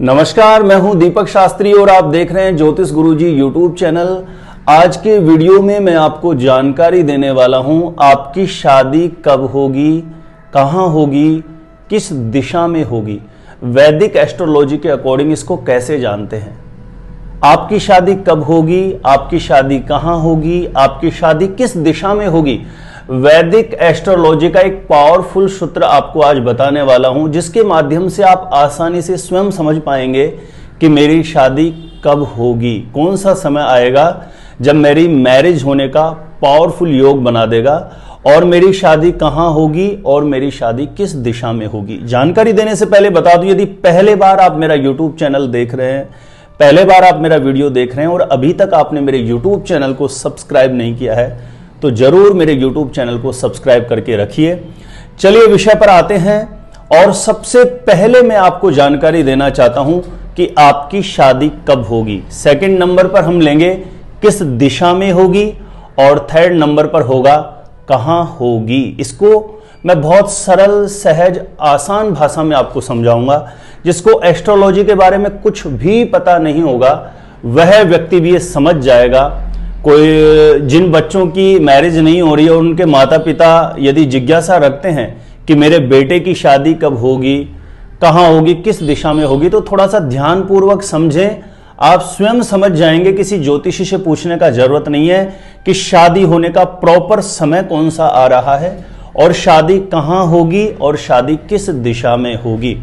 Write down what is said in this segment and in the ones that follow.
नमस्कार, मैं हूं दीपक शास्त्री और आप देख रहे हैं ज्योतिष गुरुजी यूट्यूब चैनल। आज के वीडियो में मैं आपको जानकारी देने वाला हूं आपकी शादी कब होगी, कहां होगी, किस दिशा में होगी। वैदिक एस्ट्रोलॉजी के अकॉर्डिंग इसको कैसे जानते हैं। आपकी शादी कब होगी, आपकी शादी कहां होगी, आपकी शादी किस दिशा में होगी। वैदिक एस्ट्रोलॉजी का एक पावरफुल सूत्र आपको आज बताने वाला हूं, जिसके माध्यम से आप आसानी से स्वयं समझ पाएंगे कि मेरी शादी कब होगी, कौन सा समय आएगा जब मेरी मैरिज होने का पावरफुल योग बना देगा, और मेरी शादी कहां होगी और मेरी शादी किस दिशा में होगी। जानकारी देने से पहले बता दूं, यदि पहले बार आप मेरा यूट्यूब चैनल देख रहे हैं, पहले बार आप मेरा वीडियो देख रहे हैं और अभी तक आपने मेरे यूट्यूब चैनल को सब्सक्राइब नहीं किया है, तो जरूर मेरे YouTube चैनल को सब्सक्राइब करके रखिए। चलिए विषय पर आते हैं, और सबसे पहले मैं आपको जानकारी देना चाहता हूं कि आपकी शादी कब होगी। सेकंड नंबर पर हम लेंगे किस दिशा में होगी, और थर्ड नंबर पर होगा कहां होगी। इसको मैं बहुत सरल, सहज, आसान भाषा में आपको समझाऊंगा। जिसको एस्ट्रोलॉजी के बारे में कुछ भी पता नहीं होगा वह व्यक्ति भी ये समझ जाएगा। कोई जिन बच्चों की मैरिज नहीं हो रही है, उनके माता पिता यदि जिज्ञासा रखते हैं कि मेरे बेटे की शादी कब होगी, कहां होगी, किस दिशा में होगी, तो थोड़ा सा ध्यानपूर्वक समझें। आप स्वयं समझ जाएंगे, किसी ज्योतिषी से पूछने का जरूरत नहीं है कि शादी होने का प्रॉपर समय कौन सा आ रहा है और शादी कहां होगी और शादी किस दिशा में होगी।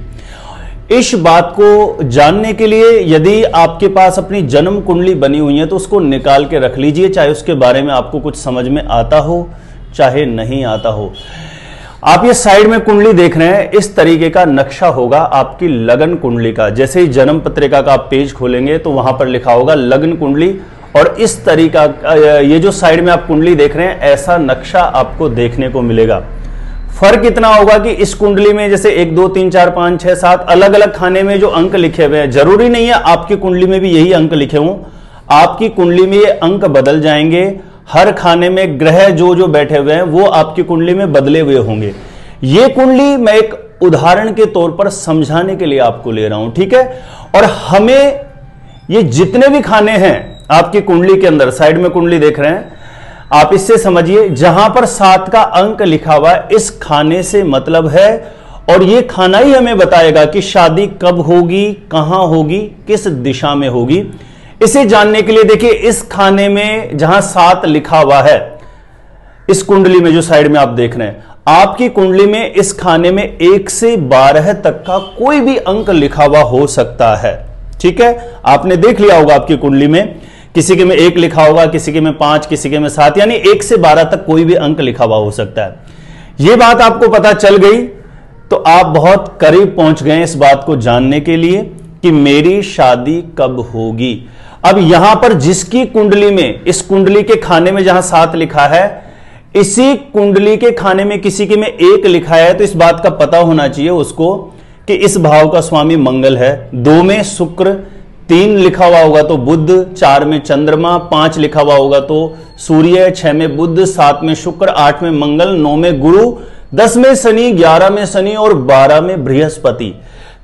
इस बात को जानने के लिए यदि आपके पास अपनी जन्म कुंडली बनी हुई है तो उसको निकाल के रख लीजिए, चाहे उसके बारे में आपको कुछ समझ में आता हो चाहे नहीं आता हो। आप ये साइड में कुंडली देख रहे हैं, इस तरीके का नक्शा होगा आपकी लगन कुंडली का। जैसे ही जन्म पत्रिका का आप पेज खोलेंगे तो वहां पर लिखा होगा लगन कुंडली, और इस तरीका ये जो साइड में आप कुंडली देख रहे हैं, ऐसा नक्शा आपको देखने को मिलेगा। फर्क इतना होगा कि इस कुंडली में जैसे 1 2 3 4 5 6 7 अलग अलग खाने में जो अंक लिखे हुए हैं, जरूरी नहीं है आपकी कुंडली में भी यही अंक लिखे हों। आपकी कुंडली में ये अंक बदल जाएंगे। हर खाने में ग्रह जो बैठे हुए हैं वो आपकी कुंडली में बदले हुए होंगे। ये कुंडली मैं एक उदाहरण के तौर पर समझाने के लिए आपको ले रहा हूं, ठीक है। और हमें ये जितने भी खाने हैं आपकी कुंडली के अंदर, साइड में कुंडली देख रहे हैं आप, इससे समझिए जहां पर 7 का अंक लिखा हुआ है, इस खाने से मतलब है, और ये खाना ही हमें बताएगा कि शादी कब होगी, कहां होगी, किस दिशा में होगी। इसे जानने के लिए देखिए, इस खाने में जहां 7 लिखा हुआ है, इस कुंडली में जो साइड में आप देख रहे हैं, आपकी कुंडली में इस खाने में 1 से 12 तक का कोई भी अंक लिखा हुआ हो सकता है, ठीक है। आपने देख लिया होगा आपकी कुंडली में किसी के में 1 लिखा होगा, किसी के में 5, किसी के में 7, यानी 1 से 12 तक कोई भी अंक लिखा हुआ हो सकता है। यह बात आपको पता चल गई तो आप बहुत करीब पहुंच गए इस बात को जानने के लिए कि मेरी शादी कब होगी। अब यहां पर जिसकी कुंडली में, इस कुंडली के खाने में जहां 7 लिखा है, इसी कुंडली के खाने में किसी के में 1 लिखा है, तो इस बात का पता होना चाहिए उसको कि इस भाव का स्वामी मंगल है। 2 में शुक्र, 3 लिखा हुआ होगा तो बुध, 4 में चंद्रमा, 5 लिखा हुआ होगा तो सूर्य, 6 में बुध, 7 में शुक्र, 8 में मंगल, 9 में गुरु, 10 में शनि, 11 में शनि और 12 में बृहस्पति।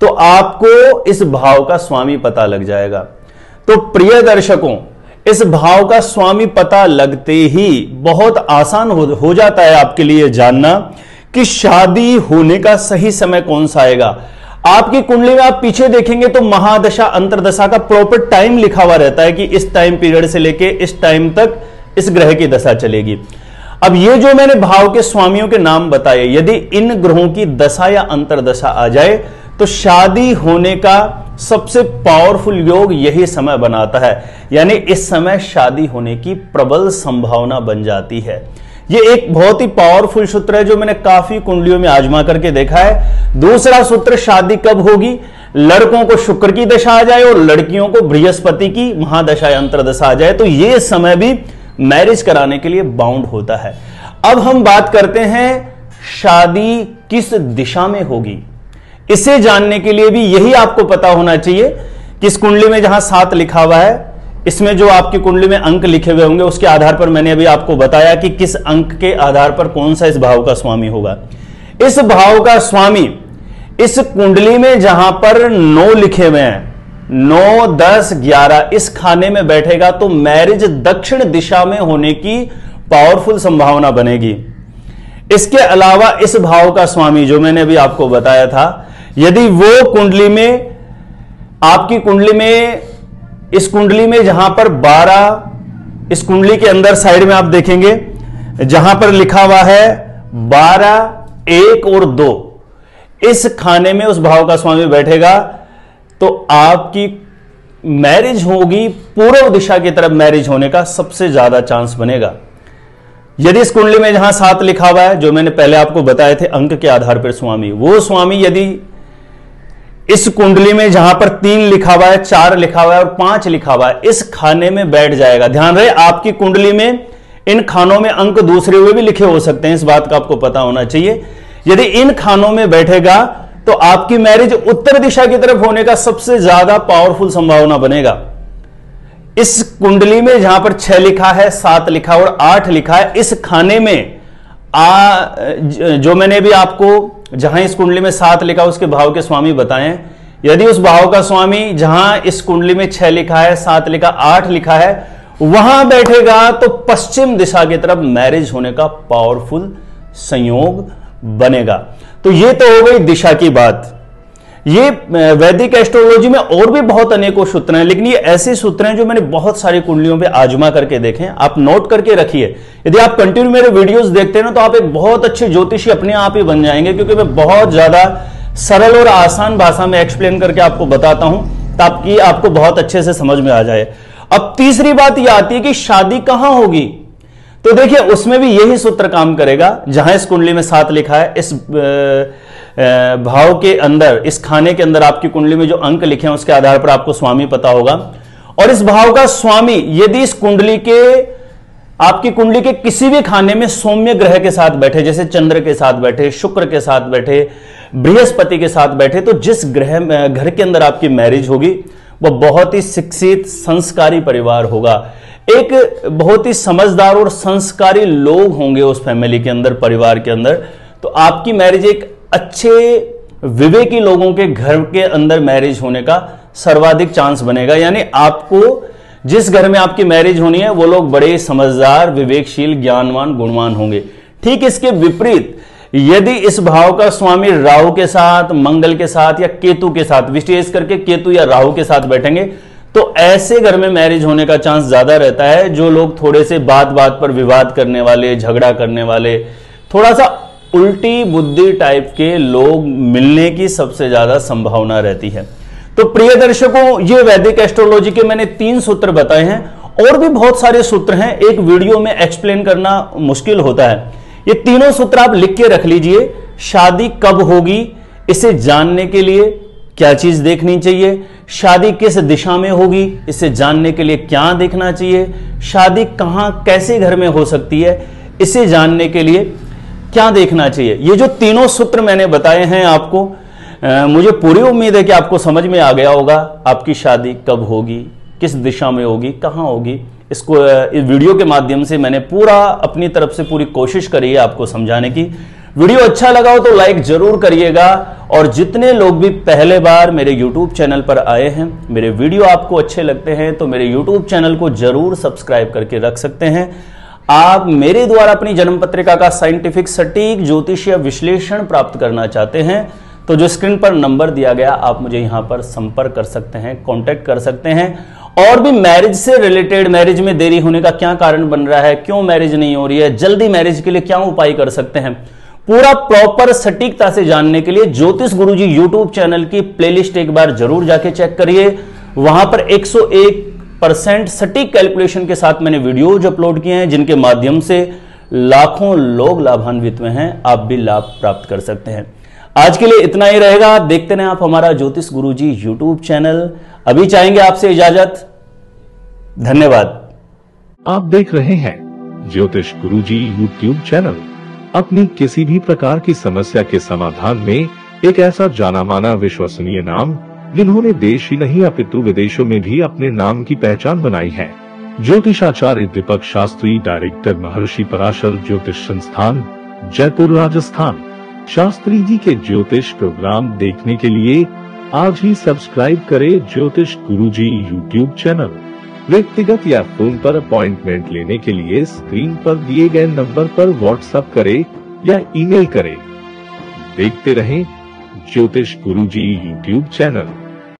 तो आपको इस भाव का स्वामी पता लग जाएगा। तो प्रिय दर्शकों, इस भाव का स्वामी पता लगते ही बहुत आसान हो जाता है आपके लिए जानना कि शादी होने का सही समय कौन सा आएगा। आपकी कुंडली में आप पीछे देखेंगे तो महादशा, अंतरदशा का प्रॉपर टाइम लिखा हुआ रहता है कि इस टाइम पीरियड से लेके इस टाइम तक इस ग्रह की दशा चलेगी। अब ये जो मैंने भाव के स्वामियों के नाम बताए, यदि इन ग्रहों की दशा या अंतरदशा आ जाए तो शादी होने का सबसे पावरफुल योग यही समय बनाता है, यानी इस समय शादी होने की प्रबल संभावना बन जाती है। ये एक बहुत ही पावरफुल सूत्र है जो मैंने काफी कुंडलियों में आजमा करके देखा है। दूसरा सूत्र, शादी कब होगी, लड़कों को शुक्र की दशा आ जाए और लड़कियों को बृहस्पति की महादशा या अंतरदशा आ जाए, तो यह समय भी मैरिज कराने के लिए बाउंड होता है। अब हम बात करते हैं शादी किस दिशा में होगी। इसे जानने के लिए भी यही आपको पता होना चाहिए कि इस कुंडली में जहां 7 लिखा हुआ है, इसमें जो आपकी कुंडली में अंक लिखे हुए होंगे उसके आधार पर मैंने अभी आपको बताया कि किस अंक के आधार पर कौन सा इस भाव का स्वामी होगा। इस भाव का स्वामी इस कुंडली में जहां पर 9 लिखे हुए हैं, 9, 10, 11 इस खाने में बैठेगा तो मैरिज दक्षिण दिशा में होने की पावरफुल संभावना बनेगी। इसके अलावा इस भाव का स्वामी जो मैंने अभी आपको बताया था, यदि वो कुंडली में, आपकी कुंडली में, इस कुंडली में जहां पर 12, इस कुंडली के अंदर साइड में आप देखेंगे जहां पर लिखा हुआ है 12, 1 और 2, इस खाने में उस भाव का स्वामी बैठेगा तो आपकी मैरिज होगी, पूर्व दिशा की तरफ मैरिज होने का सबसे ज्यादा चांस बनेगा। यदि इस कुंडली में जहां 7 लिखा हुआ है, जो मैंने पहले आपको बताए थे अंक के आधार पर स्वामी, वो स्वामी यदि इस कुंडली में जहां पर 3 लिखा हुआ है, 4 लिखा हुआ है और 5 लिखा हुआ है, इस खाने में बैठ जाएगा। ध्यान रहे, आपकी कुंडली में इन खानों में अंक दूसरे हुए भी लिखे हो सकते हैं, इस बात का आपको पता होना चाहिए। यदि इन खानों में बैठेगा तो आपकी मैरिज उत्तर दिशा की तरफ होने का सबसे ज्यादा पावरफुल संभावना बनेगा। इस कुंडली में जहां पर 6 लिखा है, 7 लिखा और 8 लिखा है, इस खाने में जो मैंने भी आपको जहां इस कुंडली में 7 लिखा उसके भाव के स्वामी बताएं, यदि उस भाव का स्वामी जहां इस कुंडली में 6 लिखा है, 7 लिखा, 8 लिखा है, वहां बैठेगा तो पश्चिम दिशा की तरफ मैरिज होने का पावरफुल संयोग बनेगा। तो ये तो हो गई दिशा की बात। ये वैदिक एस्ट्रोलॉजी में और भी बहुत अनेकों सूत्र हैं, लेकिन ये ऐसे सूत्र हैं जो मैंने बहुत सारी कुंडलियों पे आजमा करके देखे हैं। आप नोट करके रखिए। यदि आप कंटिन्यू मेरे वीडियोस देखते हैं ना, तो आप एक बहुत अच्छे ज्योतिषी अपने आप ही बन जाएंगे, क्योंकि मैं बहुत ज्यादा सरल और आसान भाषा में एक्सप्लेन करके आपको बताता हूं ताकि आपको बहुत अच्छे से समझ में आ जाए। अब तीसरी बात यह आती है कि शादी कहां होगी। तो देखिए, उसमें भी यही सूत्र काम करेगा। जहां इस कुंडली में 7 लिखा है, इस भाव के अंदर, इस खाने के अंदर आपकी कुंडली में जो अंक लिखे हैं उसके आधार पर आपको स्वामी पता होगा। और इस भाव का स्वामी यदि इस कुंडली के, आपकी कुंडली के किसी भी खाने में सौम्य ग्रह के साथ बैठे, जैसे चंद्र के साथ बैठे, शुक्र के साथ बैठे, बृहस्पति के साथ बैठे, तो जिस घर के अंदर आपकी मैरिज होगी वह बहुत ही शिक्षित संस्कारी परिवार होगा। एक बहुत ही समझदार और संस्कारी लोग होंगे उस फैमिली के अंदर, परिवार के अंदर। तो आपकी मैरिज एक अच्छे विवेकी लोगों के घर के अंदर मैरिज होने का सर्वाधिक चांस बनेगा। यानी आपको जिस घर में आपकी मैरिज होनी है वो लोग बड़े समझदार, विवेकशील, ज्ञानवान, गुणवान होंगे। ठीक इसके विपरीत यदि इस भाव का स्वामी राहु के साथ, मंगल के साथ या केतु के साथ, विशेष करके केतु या राहु के साथ बैठेंगे, तो ऐसे घर में मैरिज होने का चांस ज्यादा रहता है। जो लोग थोड़े से बात बात पर विवाद करने वाले, झगड़ा करने वाले, थोड़ा सा उल्टी बुद्धि टाइप के लोग मिलने की सबसे ज्यादा संभावना रहती है। तो प्रिय दर्शकों, ये वैदिक एस्ट्रोलॉजी के मैंने 3 सूत्र बताए हैं। और भी बहुत सारे सूत्र हैं, एक वीडियो में एक्सप्लेन करना मुश्किल होता है। ये तीनों सूत्र आप लिख के रख लीजिए। शादी कब होगी, इसे जानने के लिए क्या चीज देखनी चाहिए, शादी किस दिशा में होगी, इसे जानने के लिए क्या देखना चाहिए, शादी कहां, कैसे घर में हो सकती है, इसे जानने के लिए क्या देखना चाहिए। ये जो तीनों सूत्र मैंने बताए हैं आपको, मुझे पूरी उम्मीद है कि आपको समझ में आ गया होगा। आपकी शादी कब होगी, किस दिशा में होगी, कहां होगी, इसको इस वीडियो के माध्यम से मैंने पूरा अपनी तरफ से पूरी कोशिश करी है आपको समझाने की। वीडियो अच्छा लगा हो तो लाइक जरूर करिएगा। और जितने लोग भी पहले बार मेरे YouTube चैनल पर आए हैं, मेरे वीडियो आपको अच्छे लगते हैं तो मेरे YouTube चैनल को जरूर सब्सक्राइब करके रख सकते हैं। आप मेरे द्वारा अपनी जन्म पत्रिका का साइंटिफिक सटीक ज्योतिषीय विश्लेषण प्राप्त करना चाहते हैं तो जो स्क्रीन पर नंबर दिया गया, आप मुझे यहां पर संपर्क कर सकते हैं, कांटेक्ट कर सकते हैं। और भी मैरिज से रिलेटेड, मैरिज में देरी होने का क्या कारण बन रहा है, क्यों मैरिज नहीं हो रही है, जल्दी मैरिज के लिए क्या उपाय कर सकते हैं, पूरा प्रॉपर सटीकता से जानने के लिए ज्योतिष गुरुजी यूट्यूब चैनल की प्लेलिस्ट एक बार जरूर जाके चेक करिए। वहां पर 101% सटीक कैलकुलेशन के साथ मैंने वीडियोज अपलोड किए हैं, जिनके माध्यम से लाखों लोग लाभान्वित हुए हैं। आप भी लाभ प्राप्त कर सकते हैं। आज के लिए इतना ही रहेगा। देखते रहें आप हमारा ज्योतिष गुरुजी यूट्यूब चैनल। अभी चाहेंगे आपसे इजाजत। धन्यवाद। आप देख रहे हैं ज्योतिष गुरुजी यूट्यूब चैनल। अपनी किसी भी प्रकार की समस्या के समाधान में एक ऐसा जाना माना विश्वसनीय नाम, जिन्होंने देश ही नहीं अपितु विदेशों में भी अपने नाम की पहचान बनाई है। ज्योतिषाचार्य दीपक शास्त्री, डायरेक्टर महर्षि पराशर ज्योतिष संस्थान, जयपुर राजस्थान। शास्त्री जी के ज्योतिष प्रोग्राम देखने के लिए आज ही सब्सक्राइब करें ज्योतिष गुरुजी यूट्यूब चैनल। व्यक्तिगत या फोन पर अपॉइंटमेंट लेने के लिए स्क्रीन पर दिए गए नंबर पर व्हाट्सएप करें या ईमेल करें। देखते रहें ज्योतिष गुरुजी यूट्यूब चैनल।